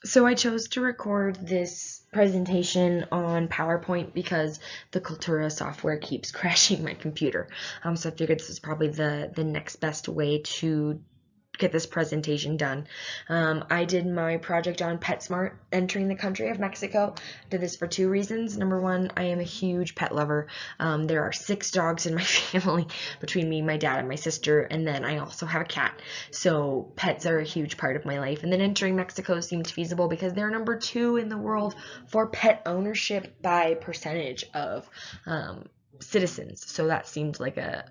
So I chose to record this presentation on PowerPoint because the Cultura software keeps crashing my computer. So I figured this is probably the next best way to get this presentation done. I did my project on PetSmart entering the country of Mexico. I did this for two reasons. Number one, I am a huge pet lover. There are 6 dogs in my family between me, my dad, and my sister, and then I also have a cat. So pets are a huge part of my life. And then entering Mexico seemed feasible because they're number 2 in the world for pet ownership by percentage of citizens. So that seemed like a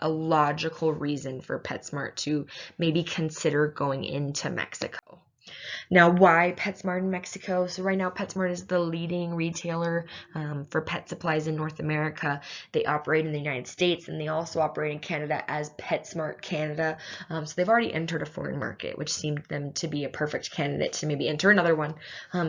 logical reason for PetSmart to maybe consider going into Mexico. Now, why PetSmart in Mexico? So right now, PetSmart is the leading retailer for pet supplies in North America. They operate in the United States, and they also operate in Canada as PetSmart Canada. So they've already entered a foreign market, which seemed them to be a perfect candidate to maybe enter another one,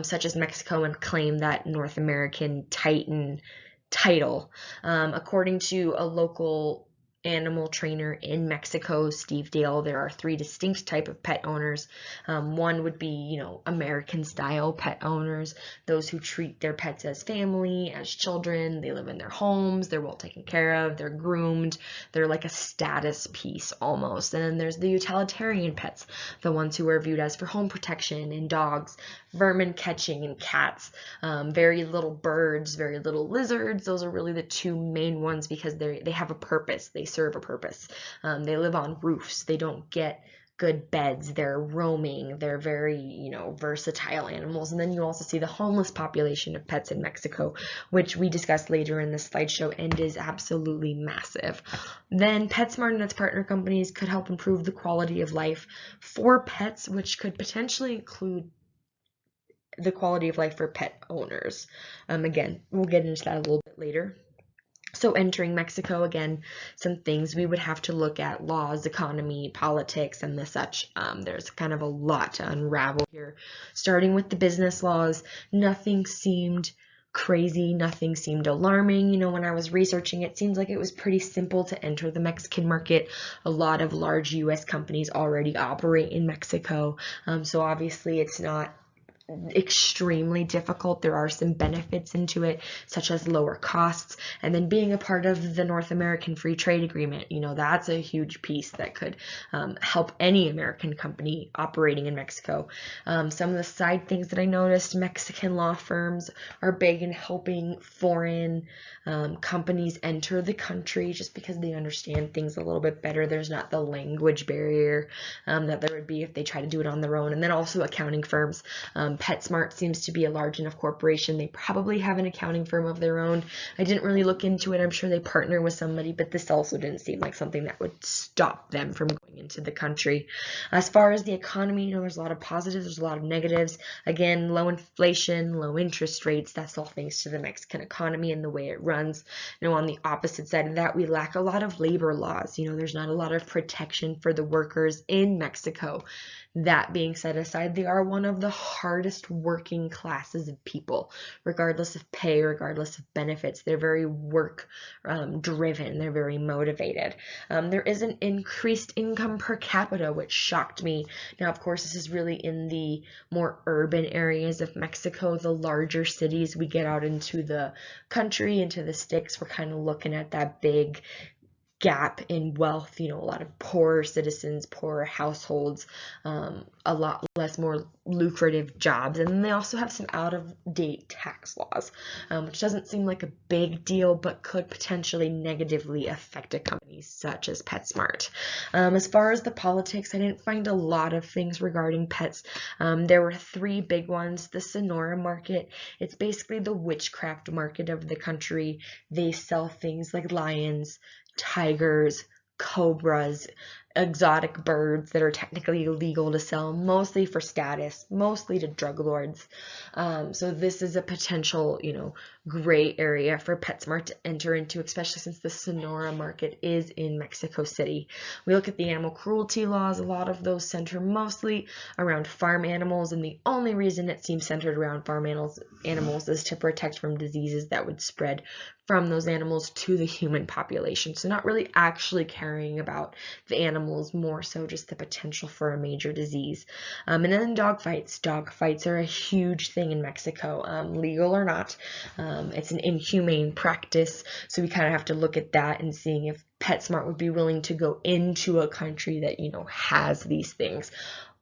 such as Mexico, and claim that North American Titan title. According to a local animal trainer in Mexico, Steve Dale, there are 3 distinct type of pet owners. One would be, American style pet owners, those who treat their pets as family, as children. They live in their homes, they're well taken care of, they're groomed, they're like a status piece almost. And then there's the utilitarian pets, the ones who are viewed as for home protection in dogs, vermin catching in cats, very little birds, very little lizards. Those are really the 2 main ones because they have a purpose. They serve a purpose. They live on roofs. They don't get good beds. They're roaming. They're very, versatile animals. And then you also see the homeless population of pets in Mexico, which we discussed later in this slideshow and is absolutely massive. Then PetSmart and its partner companies could help improve the quality of life for pets, which could potentially include the quality of life for pet owners. Again, we'll get into that a little bit later. So entering Mexico, again, some things we would have to look at: laws, economy, politics, and the such. There's kind of a lot to unravel here. Starting with the business laws, nothing seemed crazy, nothing seemed alarming. When I was researching, it seems like it was pretty simple to enter the Mexican market. A lot of large US companies already operate in Mexico, so obviously it's not extremely difficult. There are some benefits into it, such as lower costs, and then being a part of the North American Free Trade Agreement, that's a huge piece that could help any American company operating in Mexico. Some of the side things that I noticed: Mexican law firms are big in helping foreign companies enter the country just because they understand things a little bit better. There's not the language barrier that there would be if they try to do it on their own. And then also accounting firms. PetSmart seems to be a large enough corporation. They probably have an accounting firm of their own. I didn't really look into it. I'm sure they partner with somebody, but this also didn't seem like something that would stop them from going into the country. As far as the economy, there's a lot of positives, there's a lot of negatives. Again, low inflation, low interest rates, that's all thanks to the Mexican economy and the way it runs. On the opposite side of that, we lack a lot of labor laws. There's not a lot of protection for the workers in Mexico. That being set aside, they are one of the hardest working classes of people, regardless of pay, regardless of benefits. They're very work driven. They're very motivated. There is an increased income per capita, which shocked me. Now, of course, this is really in the more urban areas of Mexico, the larger cities. We get out into the country, into the sticks, we're kind of looking at that big gap in wealth, a lot of poor citizens, poor households, a lot less more lucrative jobs. And then they also have some out-of-date tax laws, which doesn't seem like a big deal, but could potentially negatively affect a company such as PetSmart. As far as the politics, I didn't find a lot of things regarding pets. There were 3 big ones. The Sonora market, it's basically the witchcraft market of the country. They sell things like lions, tigers, cobras, exotic birds that are technically illegal to sell, mostly for status, mostly to drug lords. So this is a potential, gray area for PetSmart to enter into, especially since the Sonora market is in Mexico City. We look at the animal cruelty laws. A lot of those center mostly around farm animals, and the only reason it seems centered around farm animals is to protect from diseases that would spread from those animals to the human population. So not really actually caring about the animals animals, more so just the potential for a major disease. And then dog fights. Dog fights are a huge thing in Mexico, legal or not. It's an inhumane practice, so we kind of have to look at that and seeing if PetSmart would be willing to go into a country that, has these things.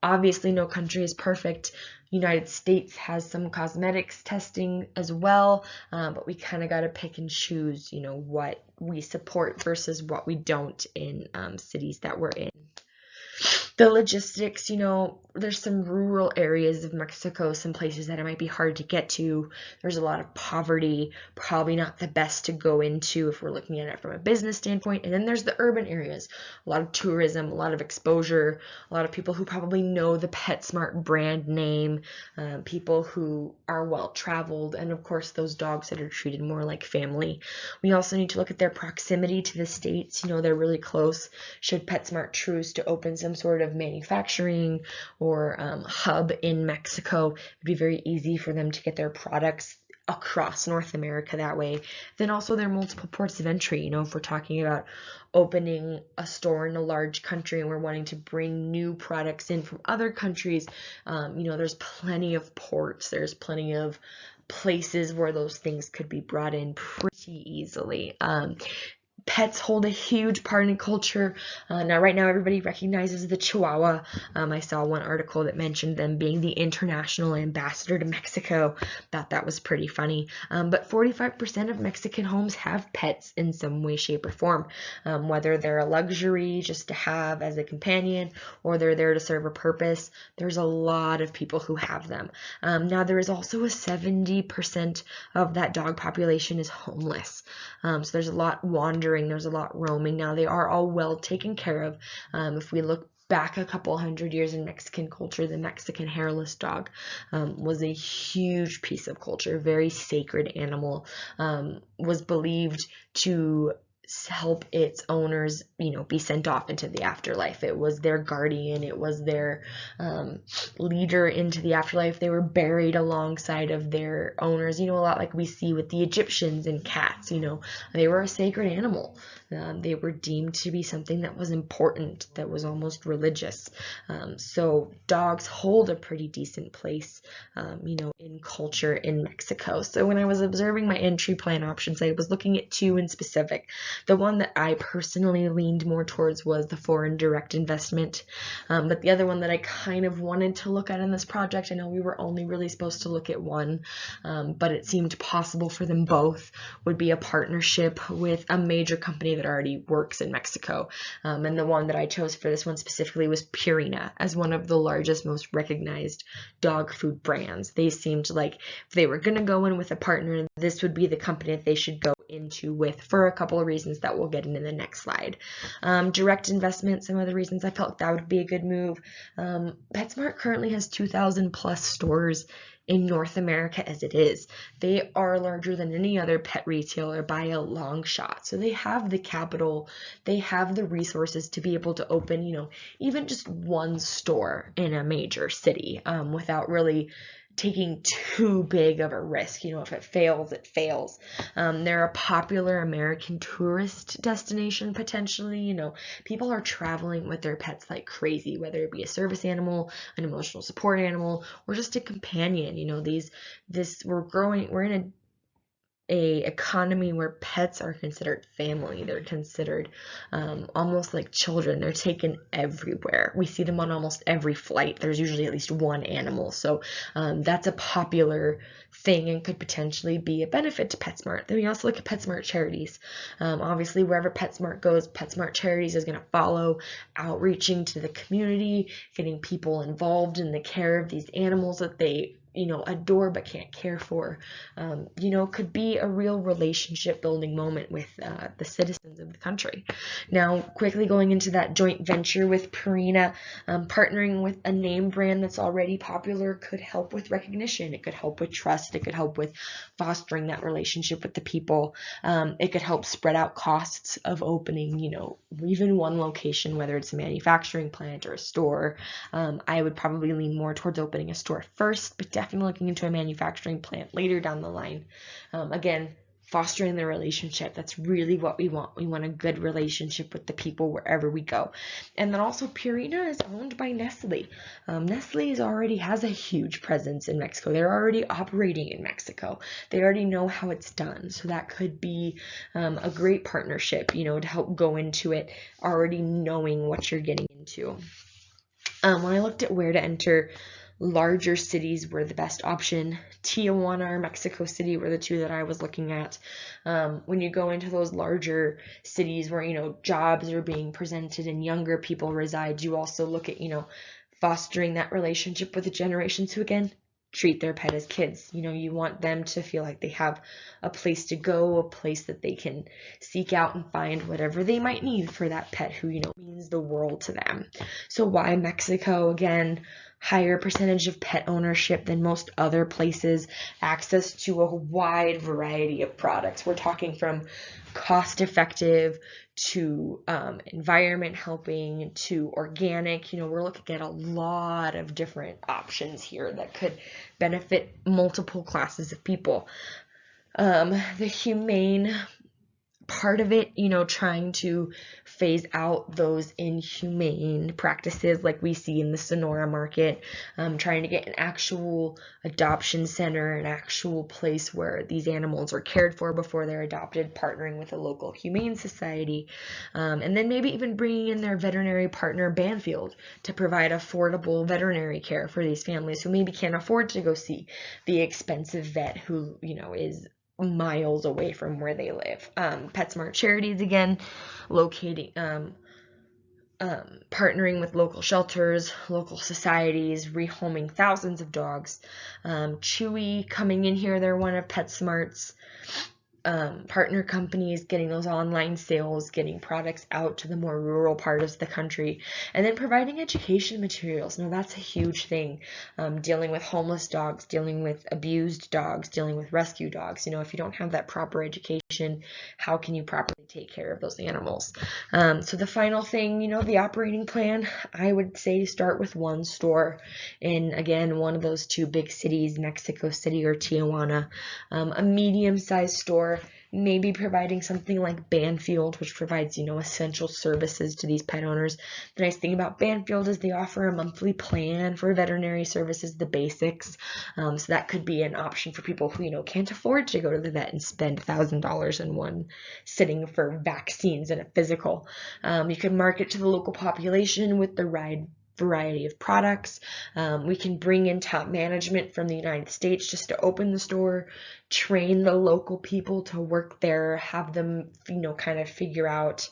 Obviously, no country is perfect. United States has some cosmetics testing as well, but we kind of got to pick and choose, what we support versus what we don't in cities that we're in. The logistics, there's some rural areas of Mexico, some places that it might be hard to get to. There's a lot of poverty, probably not the best to go into if we're looking at it from a business standpoint. And then there's the urban areas, a lot of tourism, a lot of exposure, a lot of people who probably know the PetSmart brand name, people who are well traveled, and of course those dogs that are treated more like family. We also need to look at their proximity to the states. They're really close. Should PetSmart choose to open some sort of manufacturing or hub in Mexico, it'd be very easy for them to get their products across North America that way. Then also there are multiple ports of entry. If we're talking about opening a store in a large country and we're wanting to bring new products in from other countries, there's plenty of ports, there's plenty of places where those things could be brought in pretty easily. Pets hold a huge part in culture. Now, right now, everybody recognizes the Chihuahua. I saw one article that mentioned them being the international ambassador to Mexico. Thought that was pretty funny. But 45% of Mexican homes have pets in some way, shape, or form. Whether they're a luxury just to have as a companion or they're there to serve a purpose, there's a lot of people who have them. Now, there is also a 70% of that dog population is homeless. So there's a lot wandering. There's a lot roaming. Now, they are all well taken care of. If we look back a couple hundred years in Mexican culture, the Mexican hairless dog was a huge piece of culture, very sacred animal, was believed to help its owners, be sent off into the afterlife. It was their guardian. It was their leader into the afterlife. They were buried alongside of their owners, a lot like we see with the Egyptians and cats. They were a sacred animal. They were deemed to be something that was important, that was almost religious. So dogs hold a pretty decent place, in culture in Mexico. So when I was observing my entry plan options, I was looking at two in specific. The one that I personally leaned more towards was the foreign direct investment. But the other one that I kind of wanted to look at in this project, I know we were only really supposed to look at one, but it seemed possible for them both, would be a partnership with a major company that already works in Mexico. And the one that I chose for this one specifically was Purina, as one of the largest, most recognized dog food brands. They seemed like if they were going to go in with a partner, this would be the company that they should go into with, for a couple of reasons that we'll get in the next slide. Direct investment, some of the reasons I felt that would be a good move. PetSmart currently has 2,000 plus stores in North America as it is. They are larger than any other pet retailer by a long shot. So they have the capital, they have the resources to be able to open, even just one store in a major city without really taking too big of a risk. If it fails, it fails. They're a popular American tourist destination potentially. People are traveling with their pets like crazy, whether it be a service animal, an emotional support animal, or just a companion. We're in a economy where pets are considered family. They're considered almost like children. They're taken everywhere. We see them on almost every flight. There's usually at least one animal. So that's a popular thing and could potentially be a benefit to PetSmart. Then we also look at PetSmart charities. Obviously, wherever PetSmart goes, PetSmart charities is going to follow, outreaching to the community, getting people involved in the care of these animals that they adore but can't care for, could be a real relationship building moment with the citizens of the country. Now, quickly going into that joint venture with Purina, partnering with a name brand that's already popular could help with recognition. It could help with trust. It could help with fostering that relationship with the people. It could help spread out costs of opening, even one location, whether it's a manufacturing plant or a store. I would probably lean more towards opening a store first, but definitely looking into a manufacturing plant later down the line. Again, fostering the relationship. That's really what we want. We want a good relationship with the people wherever we go. And then also Purina is owned by Nestle. Nestle already has a huge presence in Mexico. They're already operating in Mexico. They already know how it's done. So that could be a great partnership, to help go into it already knowing what you're getting into. When I looked at where to enter, larger cities were the best option. Tijuana or Mexico City were the two that I was looking at. When you go into those larger cities where, jobs are being presented and younger people reside, you also look at, fostering that relationship with the generations who, again, treat their pet as kids. You want them to feel like they have a place to go, a place that they can seek out and find whatever they might need for that pet who, means the world to them. So why Mexico? Again, higher percentage of pet ownership than most other places, access to a wide variety of products. We're talking from cost effective to environment helping to organic. We're looking at a lot of different options here that could benefit multiple classes of people. The humane part of it, trying to phase out those inhumane practices like we see in the Sonora market, trying to get an actual adoption center, an actual place where these animals are cared for before they're adopted, partnering with a local humane society, and then maybe even bringing in their veterinary partner Banfield to provide affordable veterinary care for these families who maybe can't afford to go see the expensive vet who, is miles away from where they live. PetSmart charities, again, locating, partnering with local shelters, local societies, rehoming thousands of dogs. Chewy coming in here, they're one of PetSmart's partner companies, getting those online sales, getting products out to the more rural part of the country, and then providing education materials. Now that's a huge thing, dealing with homeless dogs, dealing with abused dogs, dealing with rescue dogs. If you don't have that proper education, how can you properly take care of those animals? So the final thing, the operating plan, I would say start with one store in, again, one of those two big cities, Mexico City or Tijuana, a medium-sized store, maybe providing something like Banfield, which provides, essential services to these pet owners. The nice thing about Banfield is they offer a monthly plan for veterinary services, the basics. So that could be an option for people who, can't afford to go to the vet and spend $1,000 in one sitting for vaccines and a physical. You can market to the local population with the variety of products. We can bring in top management from the United States just to open the store, train the local people to work there, have them, kind of figure out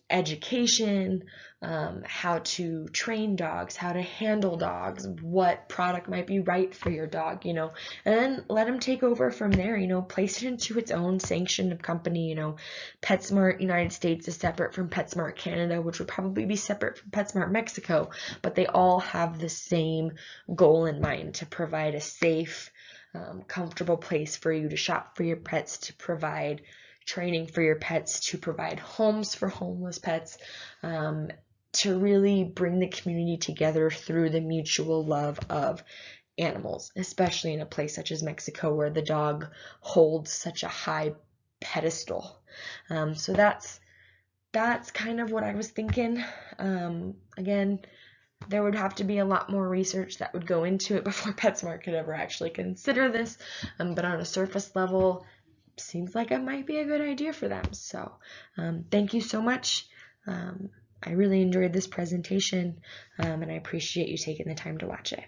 education, how to train dogs, how to handle dogs, what product might be right for your dog, and then let them take over from there, place it into its own sanctioned company. PetSmart United States is separate from PetSmart Canada, which would probably be separate from PetSmart Mexico, but they all have the same goal in mind, to provide a safe, comfortable place for you to shop for your pets, to provide training for your pets, to provide homes for homeless pets, to really bring the community together through the mutual love of animals, especially in a place such as Mexico where the dog holds such a high pedestal. So that's kind of what I was thinking. Again, there would have to be a lot more research that would go into it before PetSmart could ever actually consider this, but on a surface level, seems like it might be a good idea for them. So thank you so much. I really enjoyed this presentation, and I appreciate you taking the time to watch it.